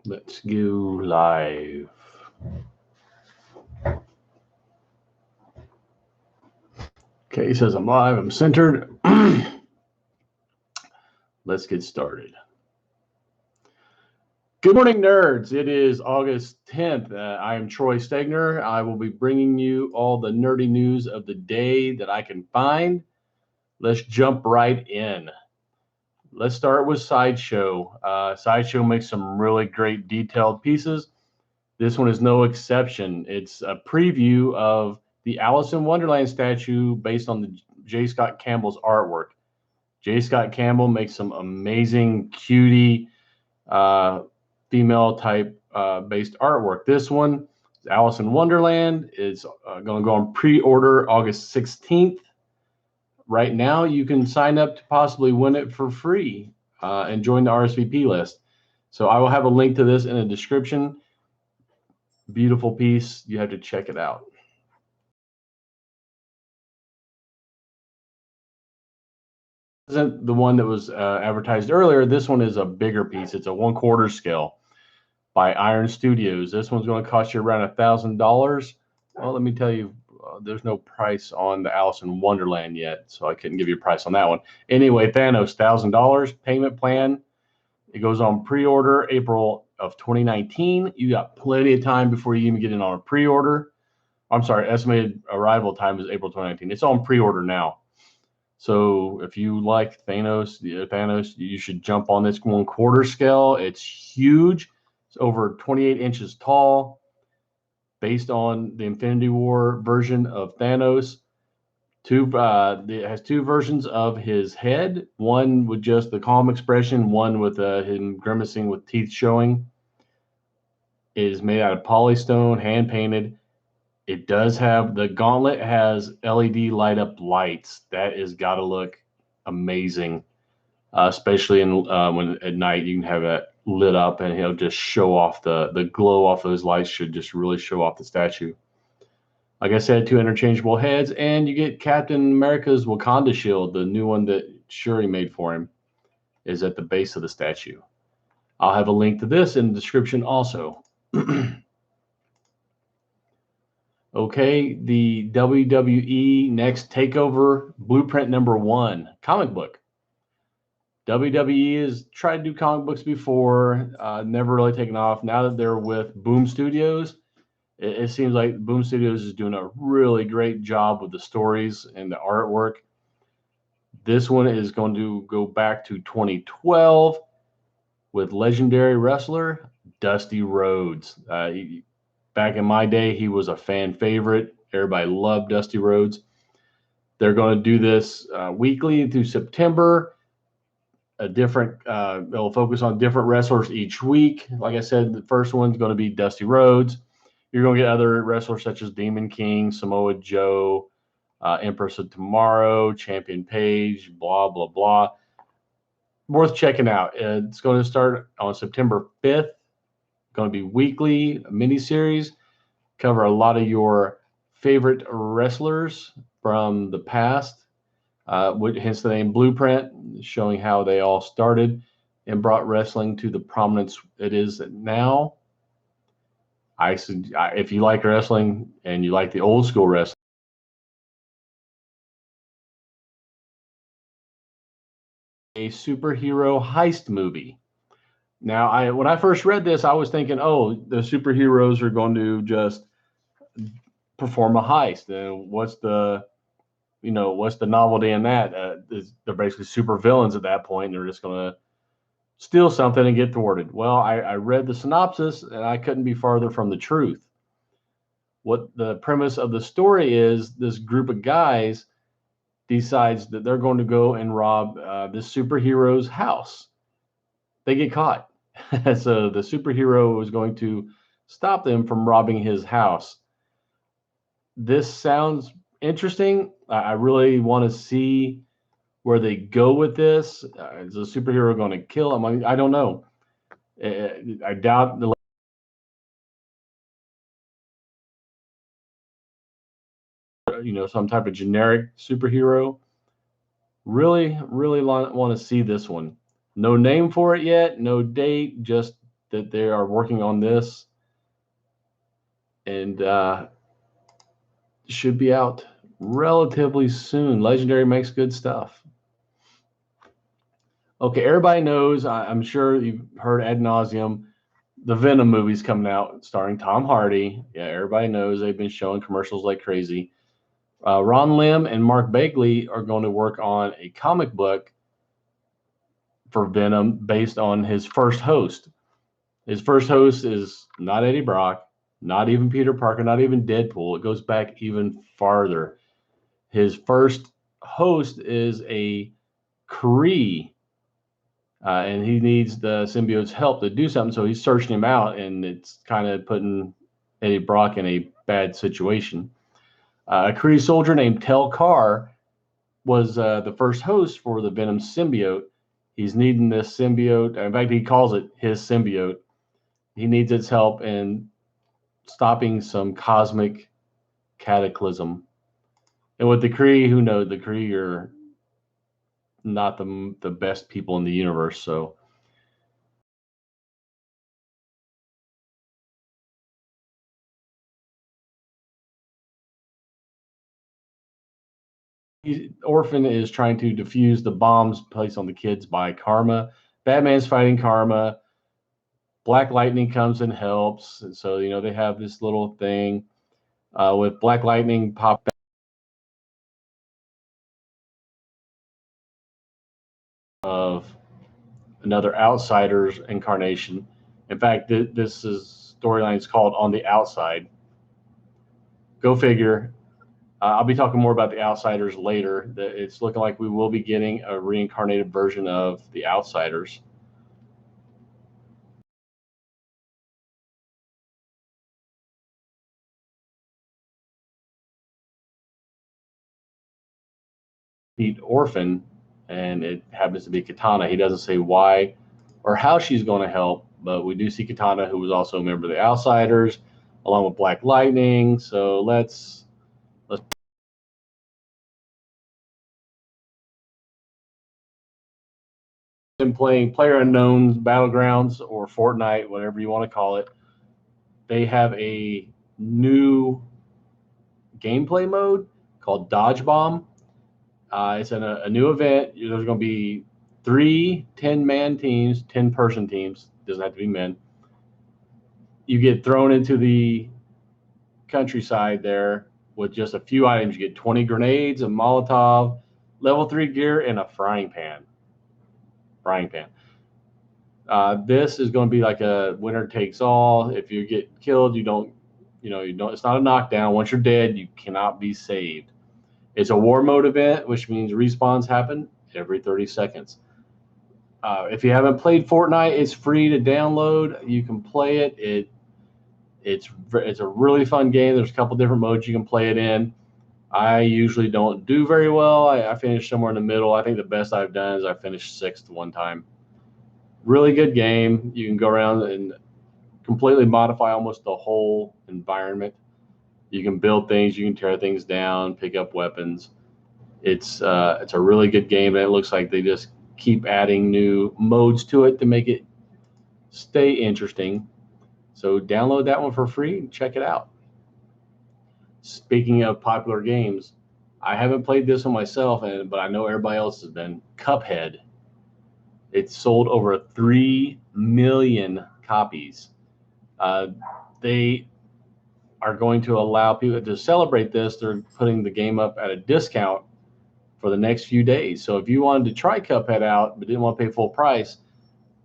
Let's go live. Okay, he says I'm live, I'm centered. Let's get started. Good morning, nerds. It is August 10th. I am Troy Stegner. I will be bringing you all the nerdy news of the day that I can find. Let's jump right in. Let's start with Sideshow. Sideshow makes some really great detailed pieces. This one is no exception. It's a preview of the Alice in Wonderland statue based on the J. Scott Campbell's artwork. J. Scott Campbell makes some amazing cutie female type based artwork. This one, Alice in Wonderland, is going to go on pre-order August 16th. Right now, you can sign up to possibly win it for free and join the RSVP list. So I will have a link to this in the description. Beautiful piece. You have to check it out. This isn't the one that was advertised earlier. This one is a bigger piece. It's a 1/4 scale by Iron Studios. This one's going to cost you around $1,000. Well, let me tell you, there's no price on the Alice in Wonderland yet, so I couldn't give you a price on that one. Anyway, Thanos, $1,000 payment plan. It goes on pre-order April of 2019. You got plenty of time before you even get in on a pre-order. I'm sorry, estimated arrival time is April 2019. It's on pre-order now. So if you like Thanos, you should jump on this 1/4 scale. It's huge. It's over 28 inches tall, based on the Infinity War version of Thanos. It has two versions of his head. One with just the calm expression. One with him grimacing with teeth showing. It is made out of polystone, hand painted. It does have the gauntlet has LED light up lights. That is got to look amazing, especially in when at night you can have it lit up and he'll just show off the glow off those lights. Should just really show off the statue. Like I said, two interchangeable heads, and you get Captain America's Wakanda shield, the new one that Shuri made for him, is at the base of the statue. I'll have a link to this in the description also. Okay, the WWE Next Takeover Blueprint #1 comic book. WWE has tried to do comic books before, never really taken off. Now that they're with Boom Studios, it seems like Boom Studios is doing a really great job with the stories and the artwork. This one is going to go back to 2012 with legendary wrestler Dusty Rhodes. Back in my day, he was a fan favorite. Everybody loved Dusty Rhodes. They're going to do this weekly through September. They'll focus on different wrestlers each week. Like I said, the first one's going to be Dusty Rhodes. You're going to get other wrestlers such as Demon King, Samoa Joe, Empress of Tomorrow, Champion Page, blah, blah, blah. Worth checking out. It's going to start on September 5th. Going to be weekly, a miniseries. Cover a lot of your favorite wrestlers from the past. Hence the name Blueprint, showing how they all started and brought wrestling to the prominence it is now. If you like wrestling and you like the old school wrestling, a superhero heist movie. Now, when I first read this, I was thinking, oh, the superheroes are going to just perform a heist. And what's the novelty in that? They're basically super villains at that point. And they're just going to steal something and get thwarted. Well, I read the synopsis and I couldn't be farther from the truth. What the premise of the story is, this group of guys decides that they're going to go and rob this superhero's house. They get caught. So the superhero is going to stop them from robbing his house. This sounds interesting. I really want to see where they go with this. Is the superhero going to kill him? I don't know. I doubt some type of generic superhero. Really want to see this one. No name for it yet, no date, just that they are working on this, and should be out relatively soon. Legendary makes good stuff. Okay, everybody knows, I'm sure you've heard ad nauseum, the Venom movie's coming out starring Tom Hardy. Yeah, everybody knows they've been showing commercials like crazy. Ron Lim and Mark Bagley are going to work on a comic book for Venom based on his first host. His first host is not Eddie Brock, not even Peter Parker, not even Deadpool. It goes back even farther. His first host is a Kree, and he needs the symbiote's help to do something. So he's searching him out, and it's kind of putting Eddie Brock in a bad situation. A Kree soldier named Tel-Kar was the first host for the Venom symbiote. He's needing this symbiote. In fact, he calls it his symbiote. He needs its help in stopping some cosmic cataclysm. And with the Kree, who knows, the Kree are not the best people in the universe. So Orphan is trying to defuse the bombs placed on the kids by Karma. Batman's fighting Karma. Black Lightning comes and helps. And so, they have this little thing with Black Lightning pop of another Outsiders incarnation. In fact, this storyline is called On the Outside. Go figure. I'll be talking more about the Outsiders later. It's looking like we will be getting a reincarnated version of the Outsiders. Beat Orphan, and it happens to be Katana. He doesn't say why or how she's going to help, but we do see Katana, who was also a member of the Outsiders, along with Black Lightning. So let's been playing PlayerUnknown's Battlegrounds or Fortnite, whatever you want to call it. They have a new gameplay mode called Dodge Bomb. It's a new event. There's going to be 3 10-man teams, 10-person teams. Doesn't have to be men. You get thrown into the countryside there with just a few items. You get 20 grenades, a Molotov, level 3 gear, and a frying pan. This is going to be like a winner takes all. If you get killed, you don't. It's not a knockdown. Once you're dead, you cannot be saved. It's a war mode event, which means respawns happen every 30 seconds. If you haven't played Fortnite, it's free to download. You can play it. It's a really fun game. There's a couple different modes you can play it in. I usually don't do very well. I finished somewhere in the middle. I think the best I've done is I finished 6th one time. Really good game. You can go around and completely modify almost the whole environment. You can build things, you can tear things down, pick up weapons. It's a really good game, and it looks like they just keep adding new modes to it to make it stay interesting. So download that one for free and check it out. Speaking of popular games, I haven't played this one myself, but I know everybody else has been. Cuphead. It's sold over 3 million copies. They are going to allow people to celebrate this. They're putting the game up at a discount for the next few days. So if you wanted to try Cuphead out but didn't want to pay full price,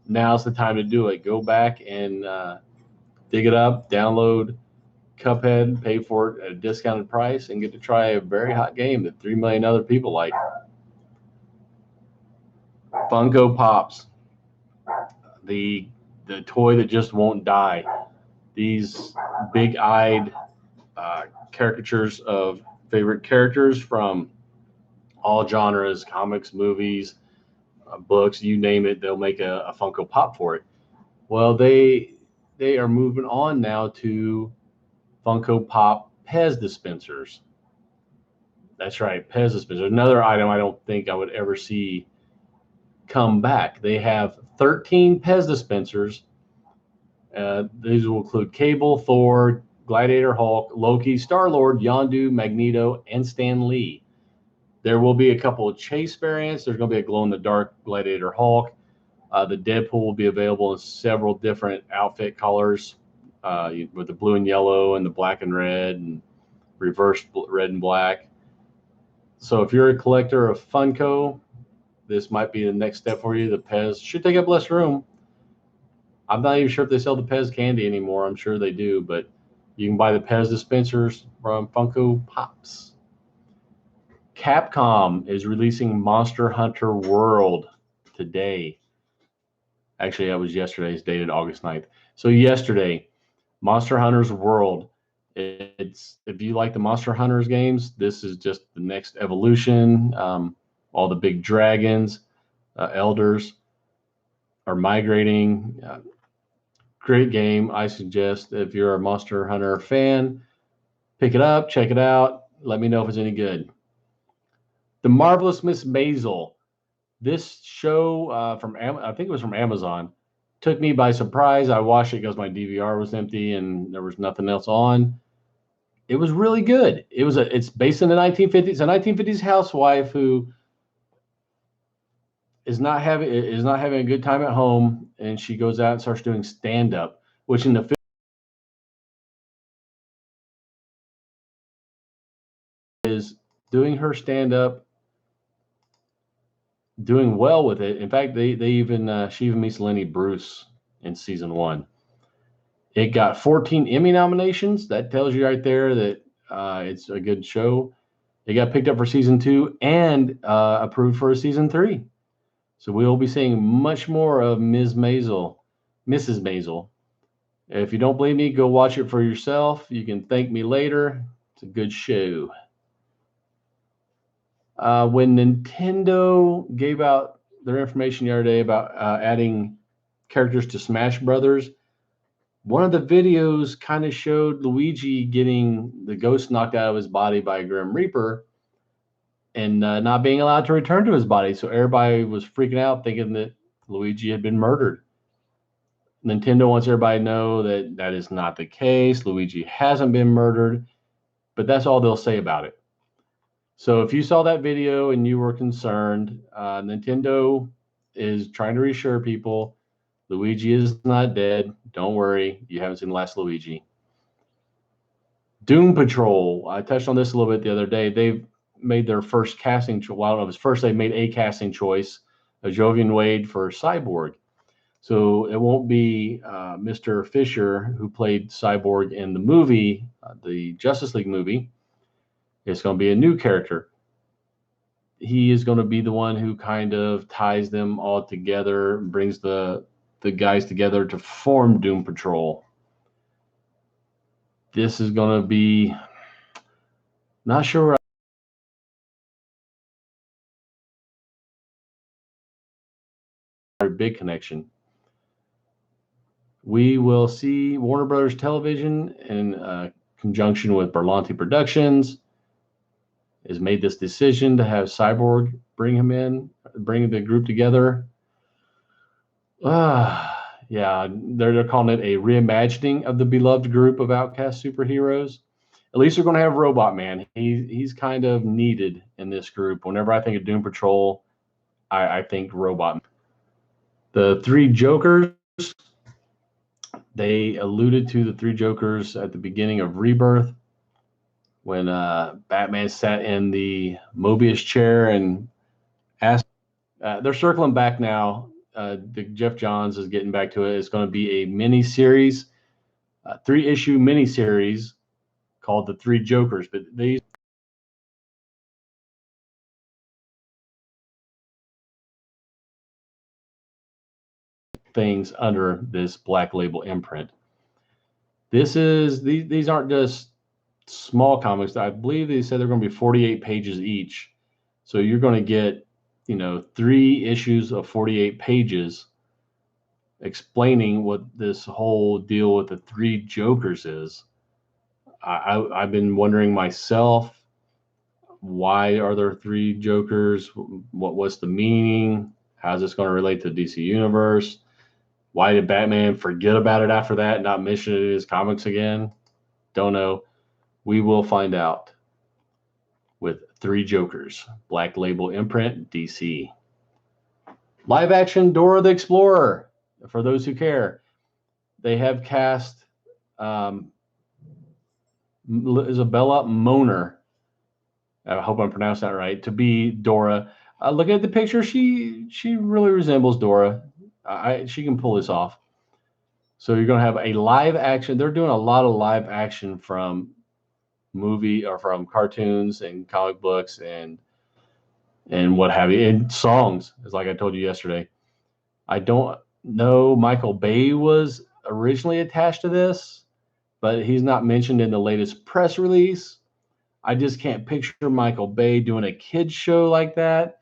now's the time to do it. Go back and dig it up, download Cuphead, pay for it at a discounted price, and get to try a very hot game that 3 million other people like. Funko Pops, the toy that just won't die. These big-eyed caricatures of favorite characters from all genres, comics, movies, books, you name it, they'll make a Funko Pop for it. Well, they are moving on now to Funko Pop Pez dispensers. That's right, Pez dispensers. Another item I don't think I would ever see come back. They have 13 Pez dispensers These will include Cable, Thor, Gladiator, Hulk, Loki, Star-Lord, Yondu, Magneto, and Stan Lee. There will be a couple of chase variants. There's going to be a glow-in-the-dark Gladiator Hulk. The Deadpool will be available in several different outfit colors, with the blue and yellow and the black and red and reversed red and black. So if you're a collector of Funko, this might be the next step for you. The Pez should take up less room. I'm not even sure if they sell the Pez candy anymore. I'm sure they do, but you can buy the Pez dispensers from Funko Pops. Capcom is releasing Monster Hunter World today. Actually, that was yesterday's, dated August 9th. So yesterday, Monster Hunter's World. It's, if you like the Monster Hunters games, this is just the next evolution. All the big dragons, elders are migrating. Great game. I suggest if you're a Monster Hunter fan, pick it up, check it out. Let me know if it's any good. The Marvelous Miss Maisel. This show I think it was from Amazon, took me by surprise. I watched it because my DVR was empty and there was nothing else on. It was really good. It's based in the 1950s. A 1950s housewife who is not having a good time at home, and she goes out and starts doing stand up, which in the is doing her stand up, doing well with it. In fact, they even she even meets Lenny Bruce in season 1. It got 14 Emmy nominations. That tells you right there that it's a good show. It got picked up for season 2 and approved for a season 3. So we'll be seeing much more of Mrs. Maisel. If you don't believe me, go watch it for yourself. You can thank me later. It's a good show. When Nintendo gave out their information the other day about adding characters to Smash Brothers, one of the videos kind of showed Luigi getting the ghost knocked out of his body by a Grim Reaper and not being allowed to return to his body. So everybody was freaking out, thinking that Luigi had been murdered. Nintendo wants everybody to know that that is not the case. Luigi hasn't been murdered, but that's all they'll say about it. So if you saw that video and you were concerned, Nintendo is trying to reassure people Luigi is not dead. Don't worry. You haven't seen the last Luigi. Doom Patrol. I touched on this a little bit the other day. They've made their first casting. Well, I don't know if it's first. They made a casting choice of Joivan Wade for Cyborg. So it won't be Mr. Fisher, who played Cyborg in the movie, the Justice League movie. It's going to be a new character. He is going to be the one who kind of ties them all together, brings the guys together to form Doom Patrol. This is going to be, not sure. A big connection. We will see Warner Brothers Television in conjunction with Berlanti Productions has made this decision to have Cyborg bring the group together. Yeah, they're calling it a reimagining of the beloved group of outcast superheroes. At least they're going to have Robot Man. He's kind of needed in this group. Whenever I think of Doom Patrol, I think Robot Man. The three Jokers, they alluded to the three Jokers at the beginning of Rebirth when Batman sat in the Mobius chair and asked. They're circling back now. Jeff Johns is getting back to it. It's going to be a mini-series, 3-issue mini-series called The Three Jokers. But these things under this Black Label imprint. These aren't just small comics. I believe they said they're going to be 48 pages each. So you're going to get, 3 issues of 48 pages explaining what this whole deal with the three Jokers is. I've been wondering myself, why are there 3 Jokers? What's the meaning? How's this going to relate to the DC universe? Why did Batman forget about it after that, not mention it in his comics again? Don't know. We will find out with 3 Jokers, Black Label imprint, DC. Live action Dora the Explorer, for those who care. They have cast Isabela Moner, I hope I'm pronouncing that right, to be Dora. Looking at the picture, she really resembles Dora. She can pull this off. So you're going to have a live action. They're doing a lot of live action from movie or from cartoons and comic books and what have you, and songs, as like I told you yesterday. I don't know Michael Bay was originally attached to this, but he's not mentioned in the latest press release. I just can't picture Michael Bay doing a kids show like that,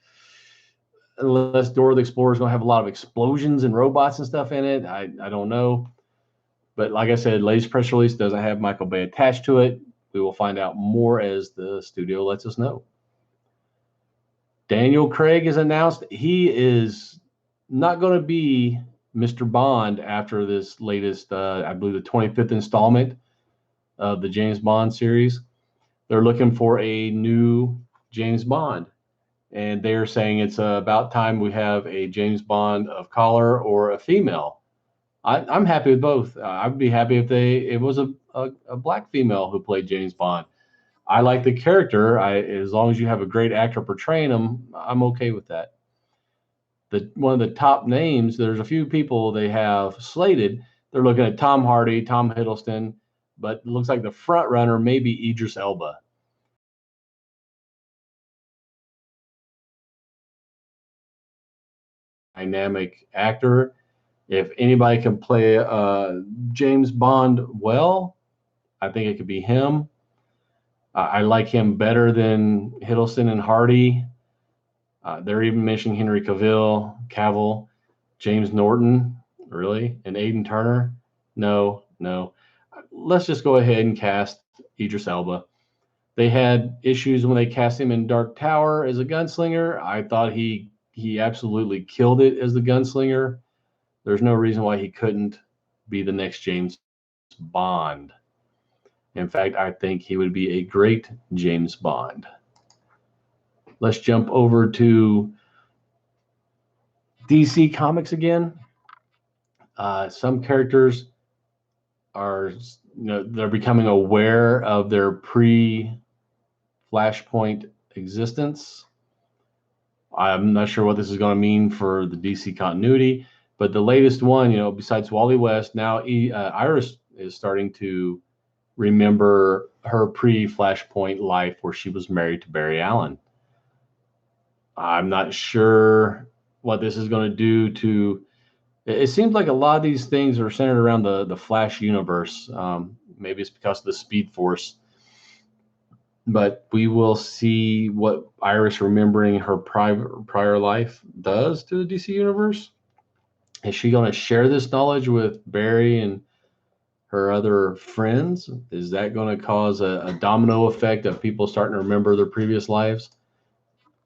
unless Dora the Explorer is going to have a lot of explosions and robots and stuff in it. I don't know. But like I said, latest press release doesn't have Michael Bay attached to it. We will find out more as the studio lets us know. Daniel Craig is announced. He is not going to be Mr. Bond after this latest, I believe, the 25th installment of the James Bond series. They're looking for a new James Bond. And they're saying it's about time we have a James Bond of color or a female. I'm happy with both. I'd be happy if it was a black female who played James Bond. I like the character. As long as you have a great actor portraying him, I'm okay with that. One of the top names, there's a few people they have slated. They're looking at Tom Hardy, Tom Hiddleston, but it looks like the front runner may be Idris Elba. Dynamic actor. If anybody can play James Bond well, I think it could be him. I like him better than Hiddleston and Hardy. They're even mentioning Henry Cavill, James Norton, really, and Aiden Turner. No. Let's just go ahead and cast Idris Elba. They had issues when they cast him in Dark Tower as a gunslinger. I thought he absolutely killed it as the gunslinger. There's no reason why he couldn't be the next James Bond. In fact, I think he would be a great James Bond. Let's jump over to DC Comics again. Some characters are, they're becoming aware of their pre-Flashpoint existence. I'm not sure what this is going to mean for the DC continuity, but the latest one, besides Wally West, now Iris is starting to remember her pre-Flashpoint life where she was married to Barry Allen. I'm not sure what this is going to do to. It seems like a lot of these things are centered around the Flash universe. Maybe it's because of the Speed Force. But we will see what Iris remembering her prior life does to the DC universe. Is she going to share this knowledge with Barry and her other friends? Is that going to cause a domino effect of people starting to remember their previous lives?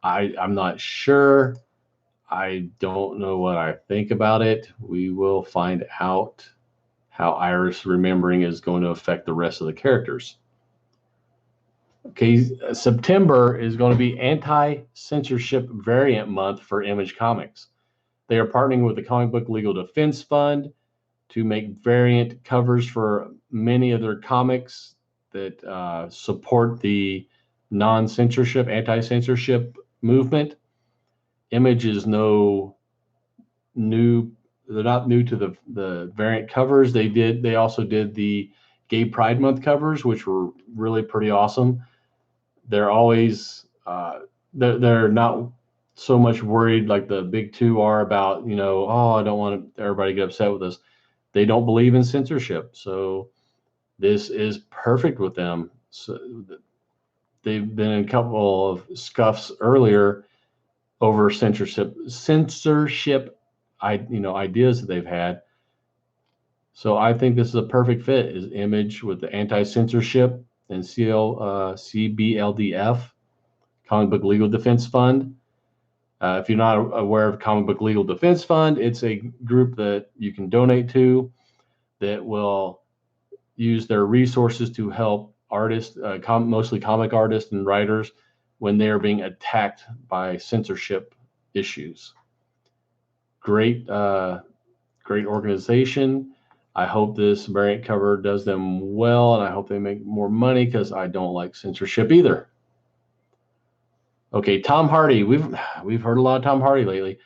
I'm not sure. I don't know what I think about it. We will find out how Iris remembering is going to affect the rest of the characters. Okay, September is going to be anti-censorship variant month for Image Comics. They are partnering with the Comic Book Legal Defense Fund to make variant covers for many of their comics that support the non-censorship, anti-censorship movement. Image is they're not new to the variant covers. They also did the Gay Pride Month covers, which were really pretty awesome. They're always they're not so much worried like the big two are about, I don't want everybody to get upset with us. They don't believe in censorship, so this is perfect with them. So they've been in a couple of scuffs earlier over censorship ideas that they've had. So I think this is a perfect fit, is Image with the anti-censorship and CBLDF, Comic Book Legal Defense Fund. If you're not aware of Comic Book Legal Defense Fund, it's a group that you can donate to that will use their resources to help artists, mostly comic artists and writers, when they are being attacked by censorship issues. Great organization. I hope this variant cover does them well, and I hope they make more money because I don't like censorship either. Okay, Tom Hardy. We've heard a lot of Tom Hardy lately.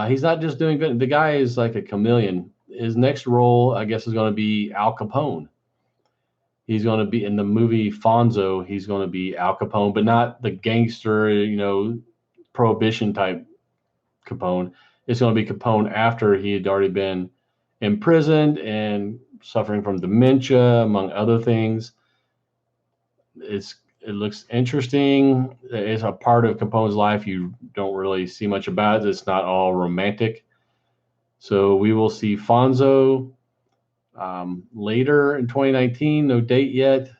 He's not just doing Venom. The guy is like a chameleon. His next role, I guess, is going to be Al Capone. He's going to be in the movie Fonzo. He's going to be Al Capone, but not the gangster, prohibition type Capone. It's going to be Capone after he had already been imprisoned and suffering from dementia, among other things. It looks interesting. It's a part of Capone's life you don't really see much about. It's not all romantic. So we will see Fonzo later in 2019. No date yet.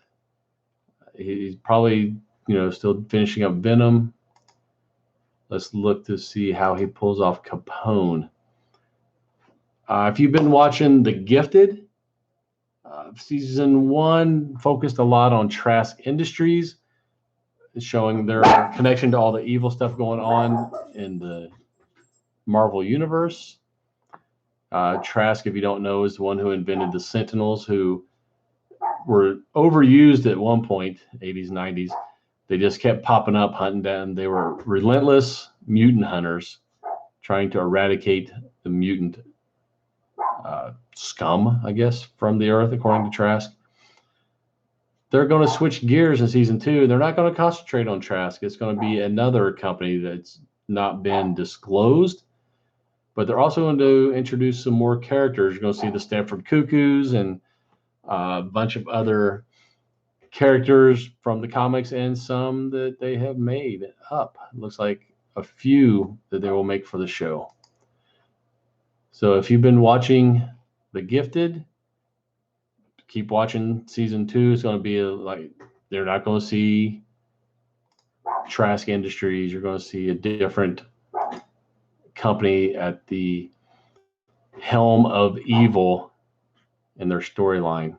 He's probably, still finishing up Venom. Let's look to see how he pulls off Capone. If you've been watching The Gifted, season 1 focused a lot on Trask Industries, showing their connection to all the evil stuff going on in the Marvel Universe. Trask, if you don't know, is the one who invented the Sentinels, who were overused at one point, 80s, 90s. They just kept popping up, hunting down. They were relentless mutant hunters trying to eradicate the mutant scum, I guess, from the earth, according to Trask. They're going to switch gears in season 2. They're not going to concentrate on Trask. It's going to be another company that's not been disclosed, but they're also going to introduce some more characters. You're going to see the Stanford Cuckoos and a bunch of other characters from the comics and some that they have made up. It looks like a few that they will make for the show. So if you've been watching The Gifted, keep watching season 2. It's going to be they're not going to see Trask Industries. You're going to see a different company at the helm of evil in their storyline.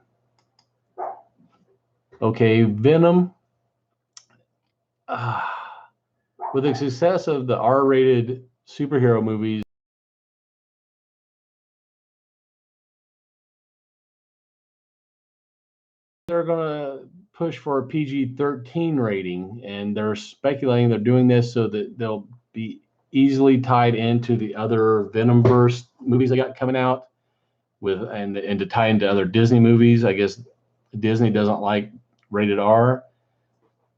Okay, Venom. With the success of the R-rated superhero movies, they're going to push for a PG-13 rating, and they're speculating they're doing this so that they'll be easily tied into the other Venomverse movies they got coming out and to tie into other Disney movies. I guess Disney doesn't like rated R,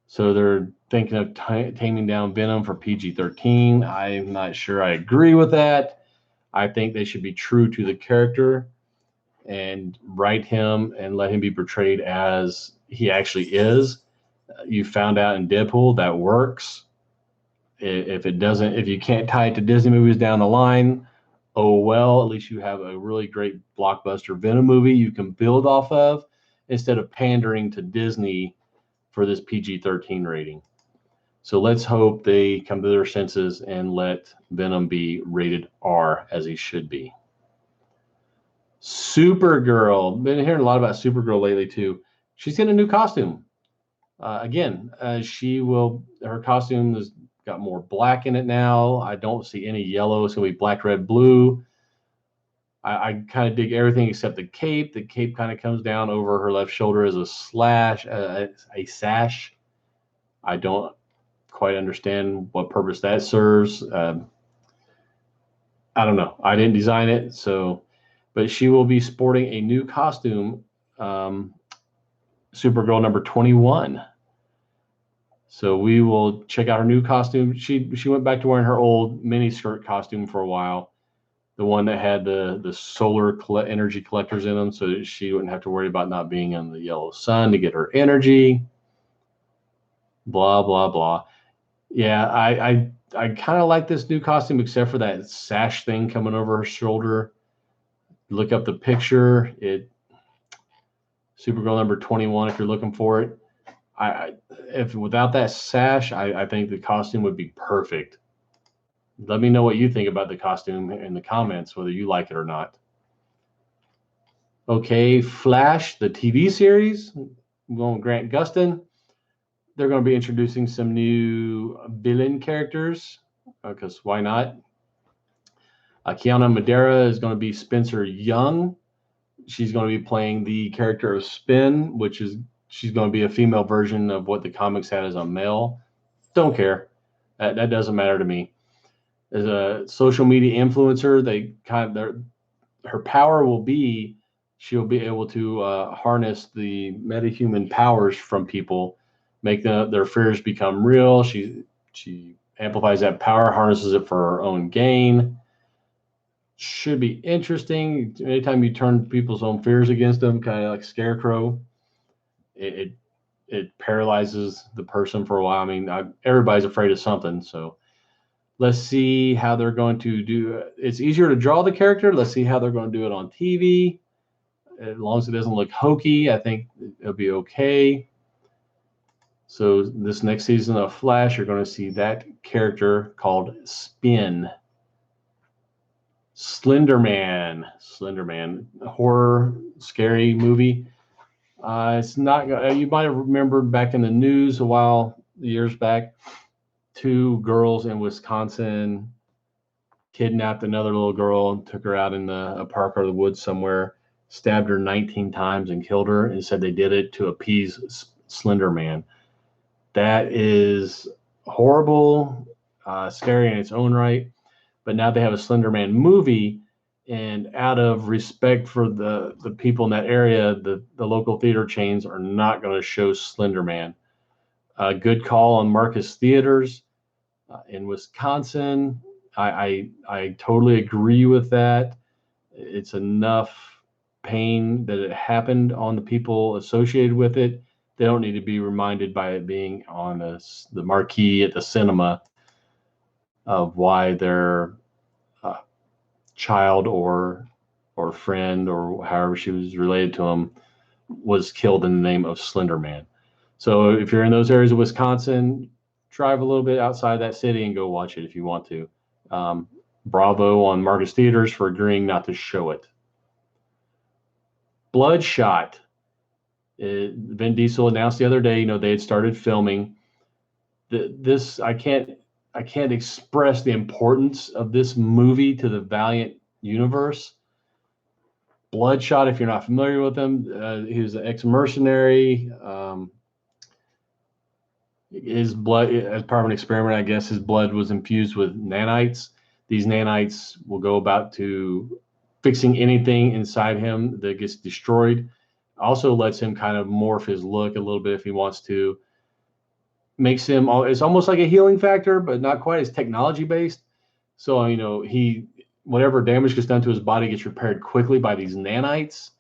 so they're thinking of taming down Venom for PG-13. I'm not sure I agree with that. I think they should be true to the character and write him and let him be portrayed as he actually is. You found out in Deadpool that works. If it doesn't, if you can't tie it to Disney movies down the line, oh well, at least you have a really great blockbuster Venom movie you can build off of instead of pandering to Disney for this PG-13 rating. So let's hope they come to their senses and let Venom be rated R as he should be. Supergirl. Been hearing a lot about Supergirl lately too. She's getting a new costume. Her costume has got more black in it now. I don't see any yellow. It's going to be black, red, blue. I kind of dig everything except the cape. The cape kind of comes down over her left shoulder as a sash. I don't quite understand what purpose that serves. I don't know. I didn't design it, but she will be sporting a new costume, Supergirl number 21. So we will check out her new costume. She went back to wearing her old mini skirt costume for a while, the one that had the solar energy collectors in them, so that she wouldn't have to worry about not being in the yellow sun to get her energy. Blah blah blah. Yeah, I kind of like this new costume, except for that sash thing coming over her shoulder. Look up the picture. Supergirl number 21 if you're looking for it. If without that sash, I think the costume would be perfect. Let me know what you think about the costume in the comments, whether you like it or not. Okay, Flash, the TV series, going with Grant Gustin. They're going to be introducing some new villain characters, because why not? Kiana Madeira is going to be Spencer Young. She's going to be playing the character of Spin, which is she's going to be a female version of what the comics had as a male. Don't care. That doesn't matter to me. As a social media influencer, her power will be she'll be able to harness the metahuman powers from people, make their fears become real. She amplifies that power, harnesses it for her own gain. Should be interesting. Anytime you turn people's own fears against them, kind of like Scarecrow, it paralyzes the person for a while. I mean, everybody's afraid of something, so let's see how they're going to do. It's easier to draw the character. Let's see how they're going to do it on TV. As long as it doesn't look hokey, I think it'll be okay. So this next season of Flash, you're going to see that character called Spin. Slender Man, horror, scary movie. It's not. You might have remembered back in the news years back, 2 girls in Wisconsin kidnapped another little girl and took her out in a park or the woods somewhere, stabbed her 19 times and killed her, and said they did it to appease Slender Man. That is horrible, scary in its own right. But now they have a Slender Man movie, and out of respect for the people in that area, the local theater chains are not going to show Slender Man. Good call on Marcus Theaters in Wisconsin. I totally agree with that. It's enough pain that it happened on the people associated with it. They don't need to be reminded by it being on the marquee at the cinema of why their child or friend or however she was related to him was killed in the name of Slender Man. So if you're in those areas of Wisconsin, drive a little bit outside that city and go watch it if you want to. Bravo on Marcus Theaters for agreeing not to show it. Bloodshot. Vin Diesel announced the other day, they had started filming. This I can't express the importance of this movie to the Valiant universe. Bloodshot, if you're not familiar with him, he was an ex-mercenary. His blood, as part of an experiment, I guess, his blood was infused with nanites. These nanites will go about to fixing anything inside him that gets destroyed. Also lets him kind of morph his look a little bit if he wants to. Makes him, it's almost like a healing factor, but not quite as technology based. So, whatever damage gets done to his body gets repaired quickly by these nanites.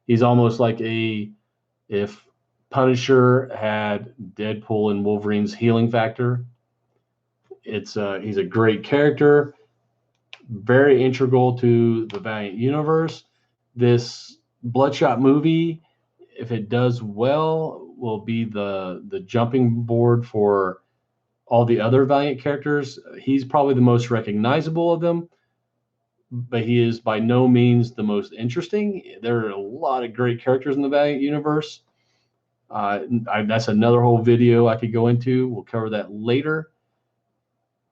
He's almost like if Punisher had Deadpool and Wolverine's healing factor. He's a great character, very integral to the Valiant universe. This Bloodshot movie, if it does well, will be the jumping board for all the other Valiant characters. He's probably the most recognizable of them, but he is by no means the most interesting. There are a lot of great characters in the Valiant universe. That's another whole video I could go into. We'll cover that later.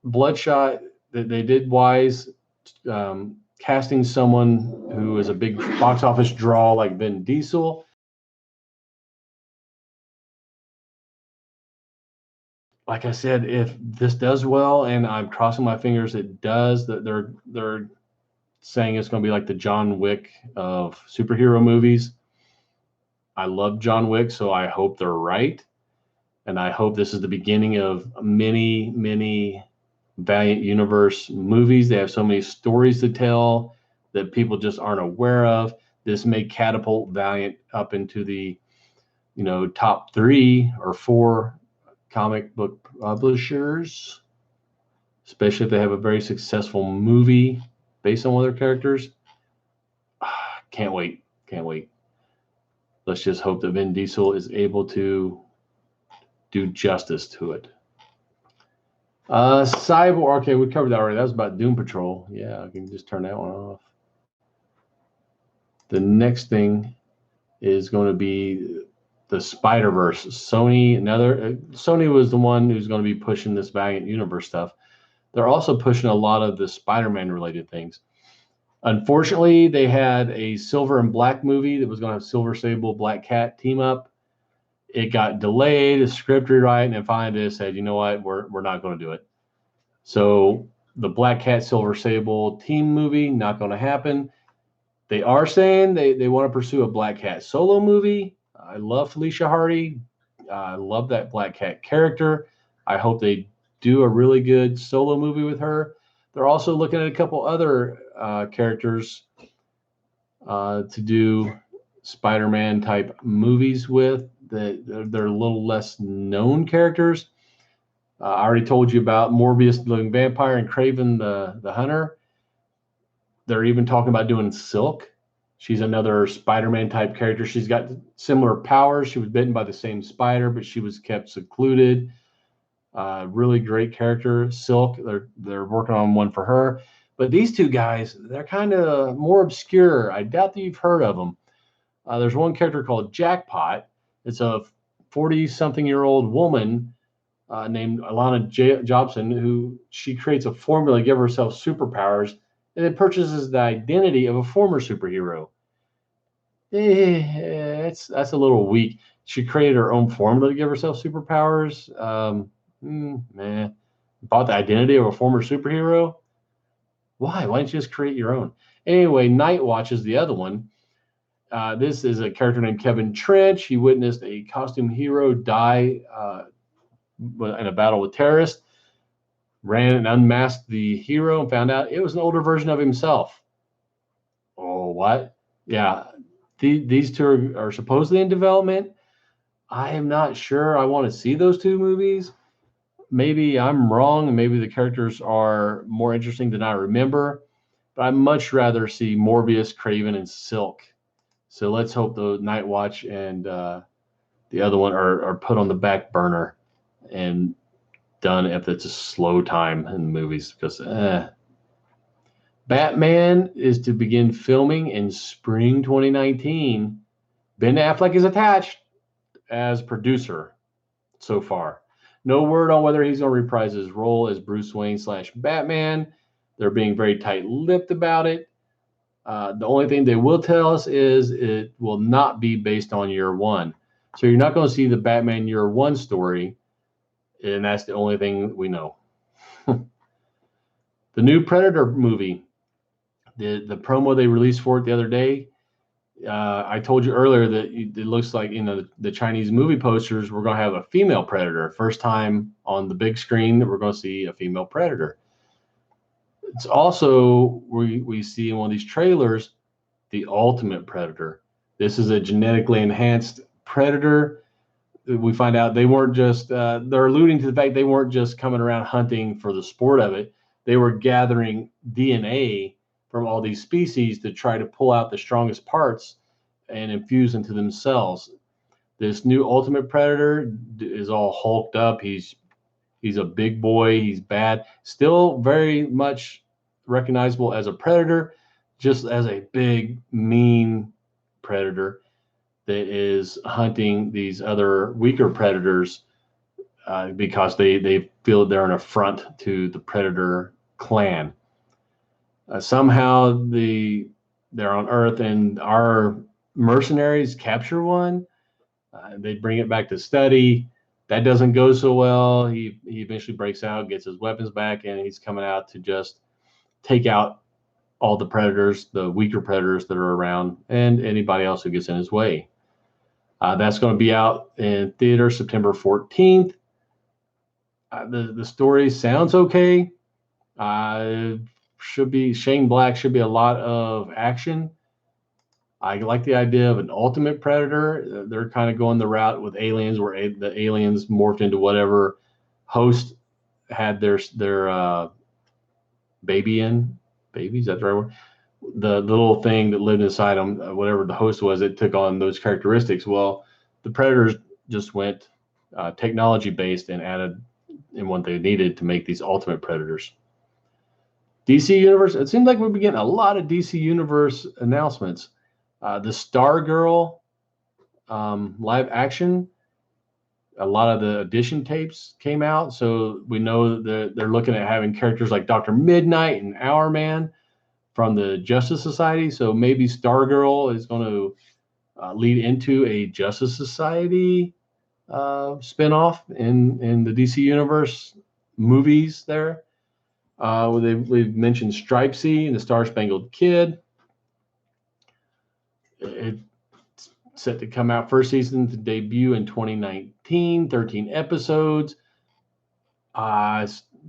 Bloodshot, they did wise, casting someone who is a big box office draw like Vin Diesel. Like I said, if this does well, and I'm crossing my fingers it does, that they're saying it's going to be like the John Wick of superhero movies. I love John Wick, so I hope they're right. And I hope this is the beginning of many, many Valiant Universe movies. They have so many stories to tell that people just aren't aware of. This may catapult Valiant up into the, top 3 or 4 comic book publishers, especially if they have a very successful movie based on one of their characters. Can't wait. Let's just hope that Vin Diesel is able to do justice to it. Cyborg. Okay, we covered that already. That was about Doom Patrol. Yeah, I can just turn that one off. The next thing is going to be the Spider-Verse. Sony was the one who's going to be pushing this Valiant universe stuff. They're also pushing a lot of the Spider-Man related things. Unfortunately, they had a Silver and Black movie that was going to have Silver Sable Black Cat team up. It got delayed, a script rewrite, and then finally they said, you know what, we're not going to do it. So the Black Cat Silver Sable team movie not going to happen. They are saying they want to pursue a Black Cat solo movie. I love Felicia Hardy. I love that Black Cat character. I hope they do a really good solo movie with her. They're also looking at a couple other characters to do Spider-Man type movies with. They're a little less known characters. I already told you about Morbius the Living Vampire and Kraven the Hunter. They're even talking about doing Silk. She's another Spider-Man type character. She's got similar powers. She was bitten by the same spider, but she was kept secluded. Really great character, Silk. They're working on one for her. But these two guys, they're kind of more obscure. I doubt that you've heard of them. There's one character called Jackpot. It's a 40-something-year-old woman named Alana Jobson, who she creates a formula to give herself superpowers, and it purchases the identity of a former superhero. That's a little weak. She created her own formula to give herself superpowers. Bought the identity of a former superhero. Why? Why don't you just create your own? Anyway, Nightwatch is the other one. This is a character named Kevin Trench. He witnessed a costume hero die in a battle with terrorists, ran and unmasked the hero and found out it was an older version of himself. Oh, what? Yeah, these two are supposedly in development. I am not sure I want to see those two movies. Maybe I'm wrong, and maybe the characters are more interesting than I remember. But I'd much rather see Morbius, Kraven, and Silk. So let's hope the Nightwatch and the other one are put on the back burner and done if it's a slow time in the movies. Because Batman is to begin filming in spring 2019. Ben Affleck is attached as producer so far. No word on whether he's going to reprise his role as Bruce Wayne / Batman. They're being very tight-lipped about it. The only thing they will tell us is it will not be based on year one. So you're not going to see the Batman year one story, and that's the only thing we know. The new Predator movie, the promo they released for it the other day, I told you earlier that it looks like the Chinese movie posters, we're going to have a female Predator. First time on the big screen that we're going to see a female Predator. It's also, we see in one of these trailers, the ultimate Predator. This is a genetically enhanced Predator. We find out they weren't just, they're alluding to the fact they weren't just coming around hunting for the sport of it. They were gathering DNA from all these species to try to pull out the strongest parts and infuse into themselves. This new ultimate Predator is all hulked up. He's a big boy. He's bad. Still very much recognizable as a predator, just as a big, mean predator that is hunting these other weaker predators because they feel they're an affront to the predator clan. Somehow they're on Earth and our mercenaries capture one. They bring it back to study. That doesn't go so well. He eventually breaks out, gets his weapons back, and he's coming out to just take out all the predators, the weaker predators that are around, and anybody else who gets in his way. That's going to be out in theater September 14th. The story sounds okay. Should be Shane Black, should be a lot of action. I like the idea of an ultimate predator. They're kind of going the route with aliens, where the aliens morphed into whatever host had their baby in. Baby, is that the right word? The little thing that lived inside them, whatever the host was, it took on those characteristics. Well, the predators just went technology based and added and what they needed to make these Ultimate Predators. DC Universe, it seems like we've been getting a lot of DC Universe announcements. The Stargirl live action, a lot of the audition tapes came out, so we know that they're looking at having characters like Dr. Midnight and Hourman from the Justice Society. So maybe Stargirl is going to lead into a Justice Society spinoff in the DC Universe movies there. We've mentioned Stripesy and the Star Spangled Kid. It's set to come out first season to debut in 2019, 13 episodes.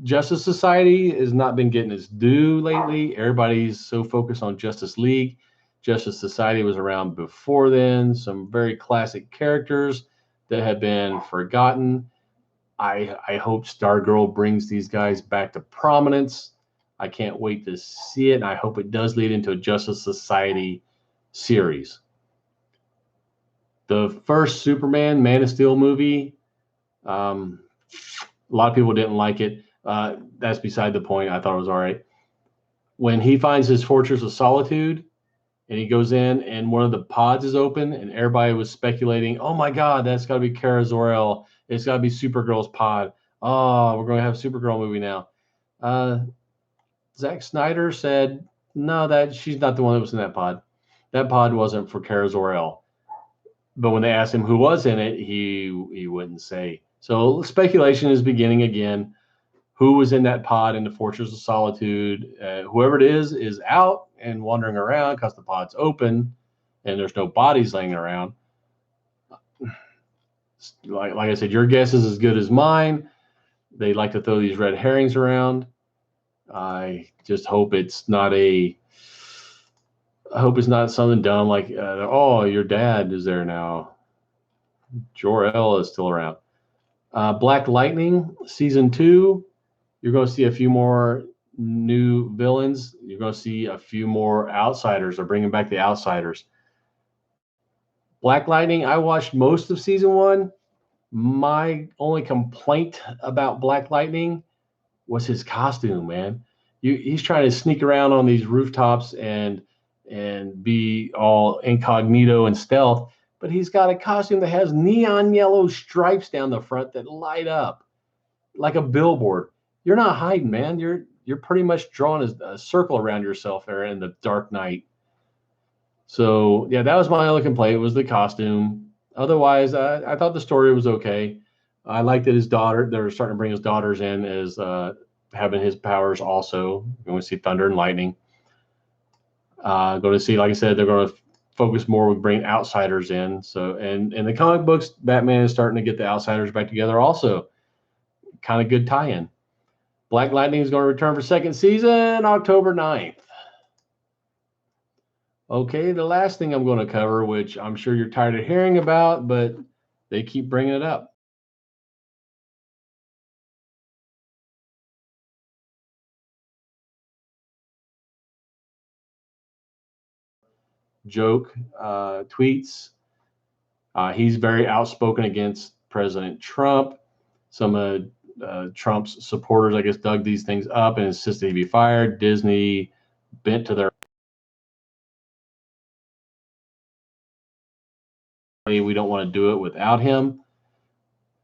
Justice Society has not been getting its due lately. Everybody's so focused on Justice League. Justice Society was around before then. Some very classic characters that have been forgotten. I hope Stargirl brings these guys back to prominence. I can't wait to see it, and I hope it does lead into a Justice Society series. The first Superman, Man of Steel movie, a lot of people didn't like it. That's beside the point. I thought it was all right. When he finds his Fortress of Solitude, and he goes in, and one of the pods is open, and everybody was speculating, oh my God, that's got to be Kara Zor-El. It's got to be Supergirl's pod. Oh, we're going to have a Supergirl movie now. Zack Snyder said, no, that she's not the one that was in that pod. That pod wasn't for Kara Zor-El. But when they asked him who was in it, he wouldn't say. So speculation is beginning again. Who was in that pod in the Fortress of Solitude? Whoever it is out and wandering around because the pod's open and there's no bodies laying around. Like I said, your guess is as good as mine. They like to throw these red herrings around. I just hope it's not something dumb like, oh, your dad is there now. Jor-El is still around. Black Lightning season 2. You're going to see a few more new villains. You're going to see a few more outsiders. They're bringing back the outsiders. Black Lightning, I watched most of season 1. My only complaint about Black Lightning was his costume, man. He's trying to sneak around on these rooftops and be all incognito and stealth, but he's got a costume that has neon yellow stripes down the front that light up like a billboard. You're not hiding, man. You're pretty much drawing a circle around yourself there in the dark night. So yeah, that was my only complaint. It was the costume. Otherwise, I thought the story was okay. I liked that they're starting to bring his daughters in as having his powers also. You're going to see thunder and lightning. Going to see, like I said, they're going to focus more with bringing outsiders in. So, and in the comic books, Batman is starting to get the outsiders back together also. Kind of good tie-in. Black Lightning is going to return for second season, October 9th. Okay, the last thing I'm going to cover, which I'm sure you're tired of hearing about, but they keep bringing it up. Joke tweets. He's very outspoken against President Trump. Some of Trump's supporters, I guess, dug these things up and insisted he be fired. Disney bent to their we don't want to do it without him.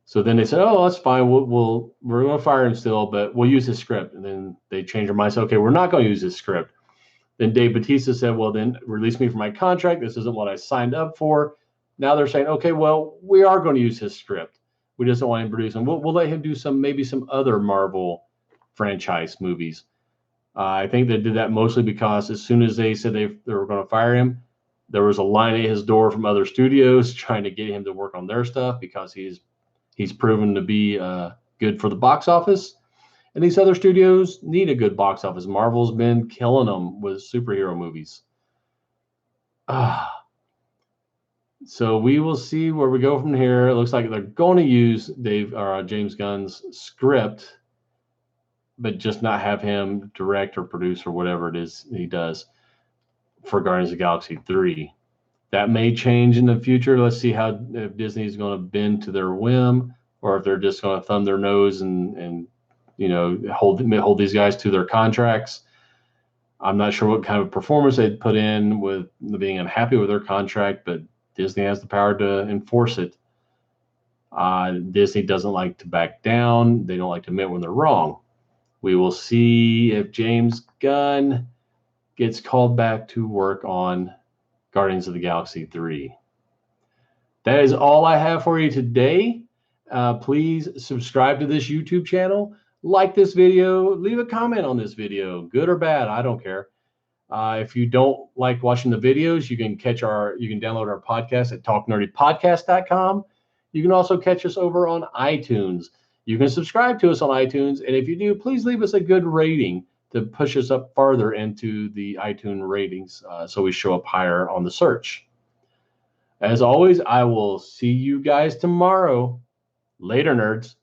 So then they said, oh, that's fine. We're going to fire him still, but we'll use his script. And then they changed their mind. Said, okay, we're not going to use his script. Then Dave Bautista said, well, then release me from my contract. This isn't what I signed up for. Now they're saying, okay, well, we are going to use his script. We just don't want him to produce them. We'll let him do maybe some other Marvel franchise movies. I think they did that mostly because as soon as they said they were going to fire him, there was a line at his door from other studios trying to get him to work on their stuff because he's proven to be good for the box office. And these other studios need a good box office. Marvel's been killing them with superhero movies. So we will see where we go from here. It looks like they're going to use James Gunn's script, but just not have him direct or produce or whatever it is he does for Guardians of the Galaxy 3. That may change in the future. Let's see if Disney is going to bend to their whim or if they're just going to thumb their nose and hold these guys to their contracts. I'm not sure what kind of performance they'd put in with being unhappy with their contract, but Disney has the power to enforce it. Disney doesn't like to back down. They don't like to admit when they're wrong. We will see if James Gunn gets called back to work on Guardians of the Galaxy 3. That is all I have for you today. Please subscribe to this YouTube channel. Like this video. Leave a comment on this video. Good or bad, I don't care. If you don't like watching the videos, you can download our podcast at talknerdypodcast.com. You can also catch us over on iTunes. You can subscribe to us on iTunes, and if you do, please leave us a good rating to push us up farther into the iTunes ratings so we show up higher on the search. As always, I will see you guys tomorrow. Later, nerds.